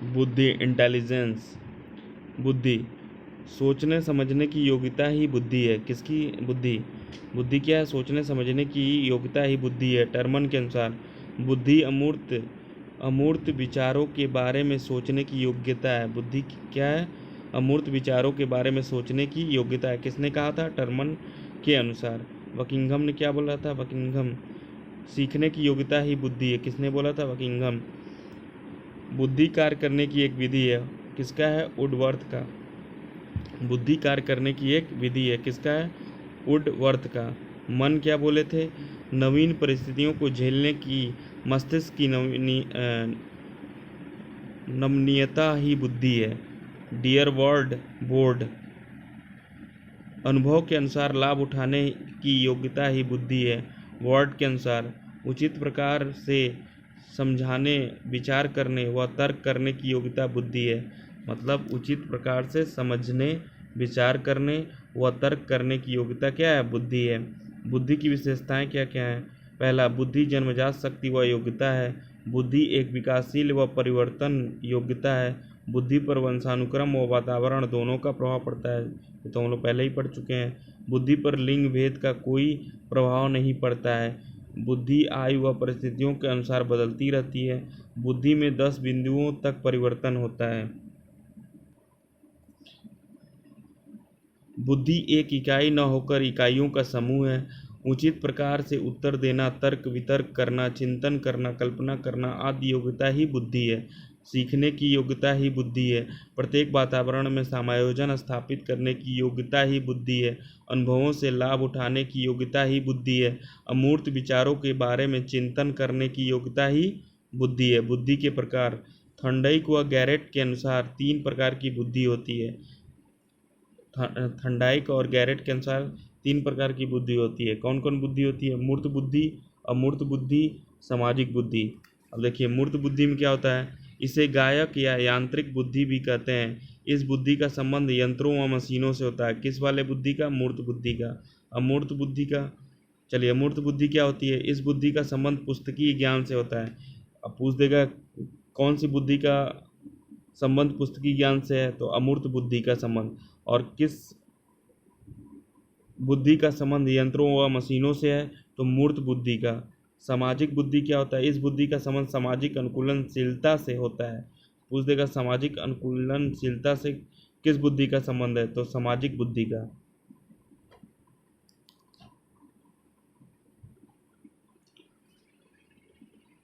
बुद्धि, इंटेलिजेंस। बुद्धि, सोचने समझने की योग्यता ही बुद्धि है। किसकी? बुद्धि। बुद्धि क्या है? सोचने समझने की योग्यता ही बुद्धि है। टर्मन के अनुसार बुद्धि अमूर्त अमूर्त विचारों के बारे में सोचने की योग्यता है। बुद्धि क्या है? अमूर्त विचारों के बारे में सोचने की योग्यता है। किसने कहा था? टर्मन के अनुसार। बकिंघम ने क्या बोला था? बकिंघम, सीखने की योग्यता ही बुद्धि है। किसने बोला था? बकिंघम। बुद्धि कार्य करने की एक विधि है। किसका है? वुडवर्थ का। बुद्धि कार्य करने की एक विधि है। किसका है? वुडवर्थ का। मन क्या बोले थे? नवीन परिस्थितियों को झेलने की मस्तिष्क की नमनीयता ही बुद्धि है। डियर वर्ड बोर्ड, अनुभव के अनुसार लाभ उठाने की योग्यता ही बुद्धि है। वर्ड के अनुसार उचित प्रकार से समझाने, विचार करने व तर्क करने की योग्यता बुद्धि है। मतलब उचित प्रकार से समझने, विचार करने व तर्क करने की योग्यता क्या है? बुद्धि है। बुद्धि की विशेषताएं क्या क्या हैं? पहला, बुद्धि जन्मजात शक्ति व योग्यता है। बुद्धि एक विकासशील व परिवर्तन योग्यता है। बुद्धि पर वंशानुक्रम व वातावरण दोनों का प्रभाव पड़ता है। ये तो हम लोग पहले ही पढ़ चुके हैं। बुद्धि पर लिंग भेद का कोई प्रभाव नहीं पड़ता है। बुद्धि आयु व परिस्थितियों के अनुसार बदलती रहती है। बुद्धि में 10 बिंदुओं तक परिवर्तन होता है। बुद्धि एक इकाई न होकर इकाइयों का समूह है। उचित प्रकार से उत्तर देना, तर्क वितर्क करना, चिंतन करना, कल्पना करना आदि योग्यता ही बुद्धि है। सीखने की योग्यता ही बुद्धि है। प्रत्येक वातावरण में समायोजन स्थापित करने की योग्यता ही बुद्धि है। अनुभवों से लाभ उठाने की योग्यता ही बुद्धि है। अमूर्त विचारों के बारे में चिंतन करने की योग्यता ही बुद्धि है। बुद्धि के प्रकार, थॉर्नडाइक व गैरेट के अनुसार 3 प्रकार की बुद्धि होती है। थॉर्नडाइक और गैरेट के अनुसार 3 प्रकार की बुद्धि होती है। कौन कौन बुद्धि होती है? मूर्त बुद्धि, अमूर्त बुद्धि, सामाजिक बुद्धि। अब देखिए, मूर्त बुद्धि में क्या होता है? इसे गायक या यांत्रिक बुद्धि भी कहते हैं। इस बुद्धि का संबंध यंत्रों व मशीनों से होता है। किस वाले बुद्धि का? मूर्त बुद्धि का। अमूर्त बुद्धि का, चलिए, अमूर्त बुद्धि क्या होती है? इस बुद्धि का संबंध पुस्तकीय ज्ञान से होता है। अब पूछ देगा कौन सी बुद्धि का संबंध पुस्तकीय ज्ञान से है? तो अमूर्त बुद्धि का संबंध। और किस बुद्धि का संबंध यंत्रों व मशीनों से है? तो मूर्त बुद्धि का। सामाजिक बुद्धि क्या होता है? इस बुद्धि का संबंध सामाजिक अनुकूलनशीलता से होता है। पूछ देगा सामाजिक अनुकूलनशीलता से किस बुद्धि का संबंध है? तो सामाजिक बुद्धि का।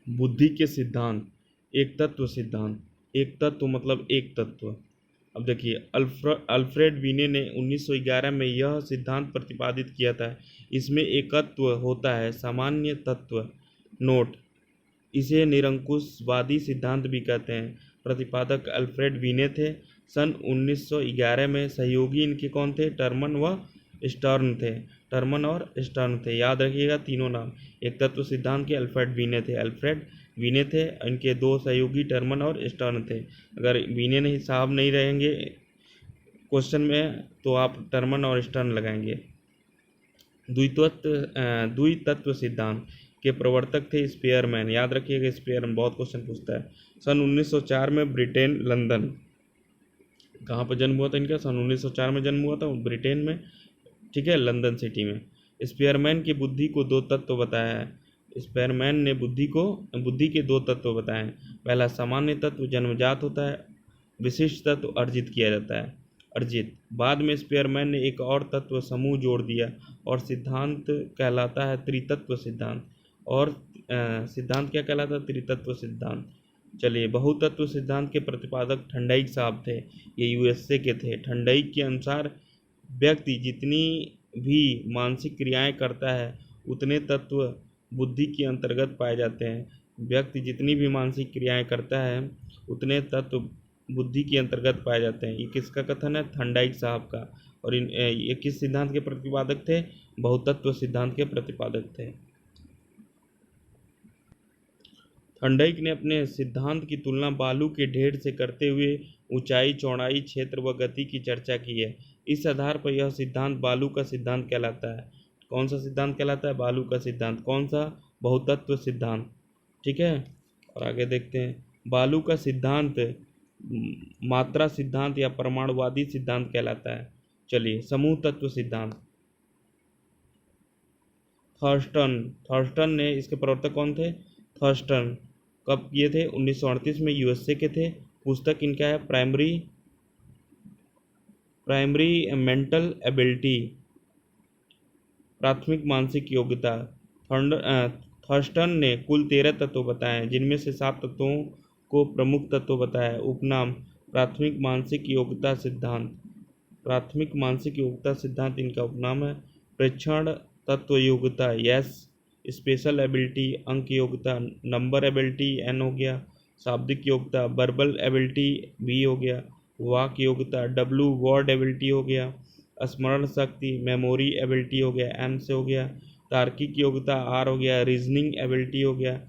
बुद्धि के सिद्धांत। एक तत्व सिद्धांत। एक तत्व मतलब एक तत्व। अब देखिए, अल्फ्रेड वीने ने 1911 में यह सिद्धांत प्रतिपादित किया था। इसमें एकत्व होता है, सामान्य तत्व। नोट, इसे निरंकुशवादी सिद्धांत भी कहते हैं। प्रतिपादक अल्फ्रेड वीने थे। सन 1911 में सहयोगी इनके कौन थे? टर्मन व स्टर्न थे। टर्मन और स्टर्न थे, याद रखिएगा तीनों नाम। एक तत्व सिद्धांत के अल्फ्रेड वीने थे। अल्फ्रेड वीने थे, इनके 2 सहयोगी टर्मन और स्टर्न थे। अगर वीने नहीं साहब नहीं रहेंगे क्वेश्चन में तो आप टर्मन और स्टर्न लगाएंगे। द्वितत्व सिद्धांत के प्रवर्तक थे स्पेयरमैन। याद रखिएगा, स्पेयरमैन बहुत क्वेश्चन पूछता है। सन 1904 में ब्रिटेन, लंदन, कहाँ पर जन्म हुआ था इनका? सन 1904 में जन्म हुआ था ब्रिटेन में, ठीक है, लंदन सिटी में। स्पेयरमैन की बुद्धि को 2 तत्व बताया है। स्पेयरमैन ने बुद्धि के 2 तत्व बताए हैं। पहला, सामान्य तत्व जन्मजात होता है। विशिष्ट तत्व अर्जित किया जाता है। अर्जित। बाद में स्पेयरमैन ने एक और तत्व समूह जोड़ दिया और सिद्धांत कहलाता है त्रितत्व सिद्धांत। और सिद्धांत क्या कहलाता है? त्रितत्व सिद्धांत। चलिए, बहुतत्व सिद्धांत के प्रतिपादक थॉर्नडाइक साहब थे। ये यूएसए के थे। थॉर्नडाइक के अनुसार व्यक्ति जितनी भी मानसिक क्रियाएं करता है उतने तत्व बुद्धि के अंतर्गत पाए जाते हैं। व्यक्ति जितनी भी मानसिक क्रियाएं करता है उतने तत्व बुद्धि के अंतर्गत पाए जाते हैं। ये किसका कथन है? थॉर्नडाइक साहब का। और ये किस सिद्धांत के प्रतिपादक थे? बहुतत्व सिद्धांत के प्रतिपादक थे। थॉर्नडाइक ने अपने सिद्धांत की तुलना बालू के ढेर से करते हुए ऊंचाई, चौड़ाई, क्षेत्र व गति की चर्चा की है। इस आधार पर यह सिद्धांत बालू का सिद्धांत कहलाता है। कौन सा सिद्धांत कहलाता है? बालू का सिद्धांत। कौन सा? बहुतत्व सिद्धांत। ठीक है, और आगे देखते हैं। बालू का सिद्धांत मात्रा सिद्धांत या परमाणुवादी सिद्धांत कहलाता है। चलिए, समूह तत्व सिद्धांत। थर्स्टन ने, इसके प्रवर्तक कौन थे? थर्स्टन। कब किए थे? 1938 में, यूएसए के थे। पुस्तक इनका है प्राइमरी मेंटल एबिलिटी, प्राथमिक मानसिक योग्यता। थर्स्टन ने कुल 13 तत्व बताए हैं, जिनमें से 7 तत्वों को प्रमुख तत्व बताया। उपनाम प्राथमिक मानसिक योग्यता सिद्धांत। प्राथमिक मानसिक योग्यता सिद्धांत इनका उपनाम है। प्रेक्षण तत्व योग्यता यस, स्पेशल एबिलिटी अंक योग्यता, नंबर एबिलिटी एन हो गया, शाब्दिक योग्यता वर्बल एबिलिटी बी हो गया, वाक योग्यता डब्ल्यू वर्ड एबिलिटी हो गया, स्मरण शक्ति मेमोरी एबिलिटी हो गया एम से हो गया, तार्किक योग्यता आर हो गया, रीजनिंग एबिलिटी हो गया,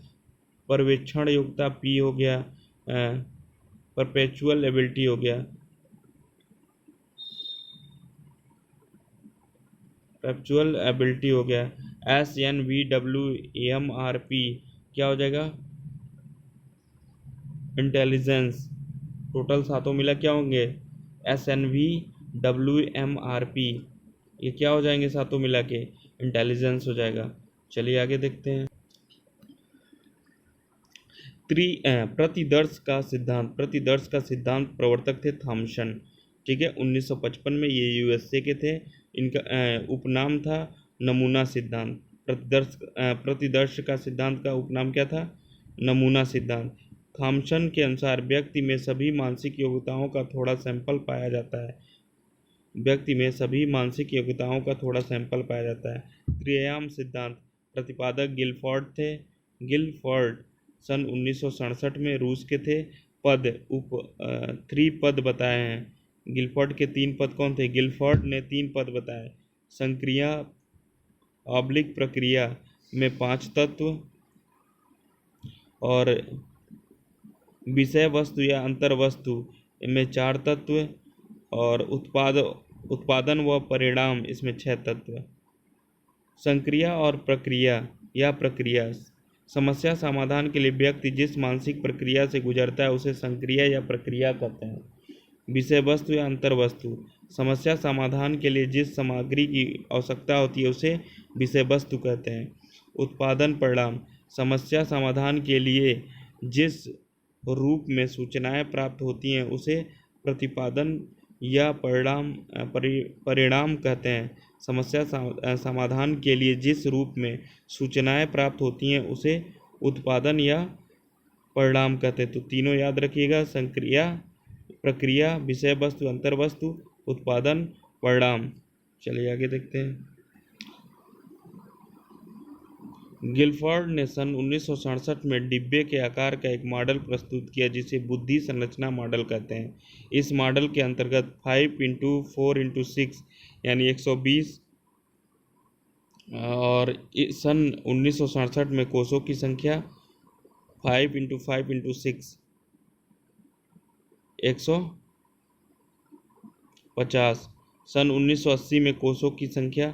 पर्यवेक्षण योग्यता पी हो गया, परपेचुअल एबिलिटी हो गया, परपेचुअल एबिलिटी हो गया, S N V W M R P क्या हो जाएगा? इंटेलिजेंस। टोटल सातों मिला क्या होंगे? S N V W M R P, ये क्या हो जाएंगे सातों मिला के? इंटेलिजेंस हो जाएगा। चलिए आगे देखते हैं। प्रतिदर्श का सिद्धांत। प्रतिदर्श का सिद्धांत प्रवर्तक थे थॉमसन। ठीक है, 1955 में, ये यूएसए के थे। इनका उपनाम था नमूना सिद्धांत। प्रतिदर्श का सिद्धांत का उपनाम क्या था? नमूना सिद्धांत। थॉमसन के अनुसार व्यक्ति में सभी मानसिक योग्यताओं का थोड़ा सैंपल पाया जाता है। व्यक्ति में सभी मानसिक योग्यताओं का थोड़ा सैंपल पाया जाता है। त्रिआयाम सिद्धांत। प्रतिपादक गिलफोर्ड थे। गिलफोर्ड सन 1967 में रूस के थे। पद 3 पद बताए हैं। गिलफोर्ड के 3 पद कौन थे? गिलफोर्ड ने 3 पद बताए। संक्रिया ऑब्लिक प्रक्रिया में 5 तत्व, और विषय वस्तु या अंतर वस्तु में 4 तत्व, और उत्पादन व परिणाम इसमें 6 तत्व। संक्रिया और प्रक्रिया या प्रक्रिया। समस्या समाधान के लिए व्यक्ति जिस मानसिक प्रक्रिया से गुजरता है उसे संक्रिया या प्रक्रिया कहते हैं। विषय वस्तु या अंतर वस्तु। समस्या समाधान के लिए जिस सामग्री की आवश्यकता होती है उसे विषय वस्तु कहते हैं। उत्पादन परिणाम। समस्या समाधान के लिए जिस रूप में सूचनाएं प्राप्त होती हैं उसे प्रतिपादन या परिणाम कहते हैं। समस्या समाधान के लिए जिस रूप में सूचनाएं प्राप्त होती हैं उसे उत्पादन या परिणाम कहते हैं। तो तीनों याद रखिएगा, संक्रिया, प्रक्रिया, विषय वस्तु, अंतर वस्तु, उत्पादन, परिणाम। चलिए आगे देखते हैं। गिलफोर्ड ने सन 1967 में डिब्बे के आकार का एक मॉडल प्रस्तुत किया जिसे बुद्धि संरचना मॉडल कहते हैं। इस मॉडल के अंतर्गत 5x4x6 यानी 120 और सन 1967 में कोषों की संख्या 5x5x6 150। सन 1980 में कोषों की संख्या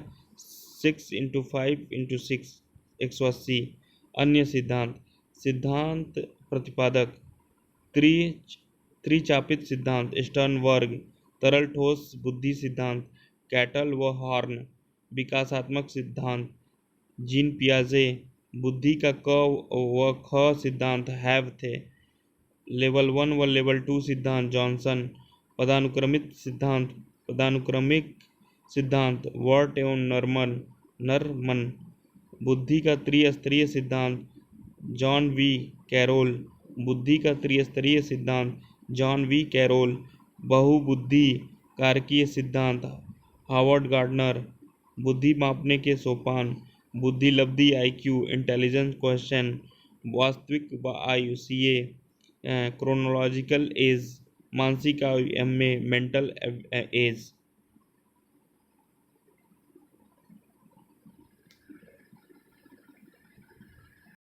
6x5x6 180। अन्य सिद्धांत। सिद्धांत प्रतिपादक त्रिचापित सिद्धांत स्टर्नबर्ग। तरल ठोस बुद्धि सिद्धांत कैटल व हॉर्न। विकासात्मक सिद्धांत जीन पियाजे। बुद्धि का क व ख सिद्धांत हैव थे। लेवल 1 व लेवल 2 सिद्धांत जॉनसन। पदानुक्रमिक सिद्धांत वर्ट एवं नरमन। बुद्धि का त्रिस्तरीय सिद्धांत जॉन वी कैरोल। बुद्धि का त्रिस्तरीय सिद्धांत जॉन वी कैरोल। बहुबुद्धि कारकीय सिद्धांत हावर्ड गार्डनर। बुद्धि मापने के सोपान बुद्धि लब्धि IQ इंटेलिजेंस क्वेश्चन। वास्तविक आयु CA। क्रोनोलॉजिकल एज मानसिक आयु MA मेंटल एज।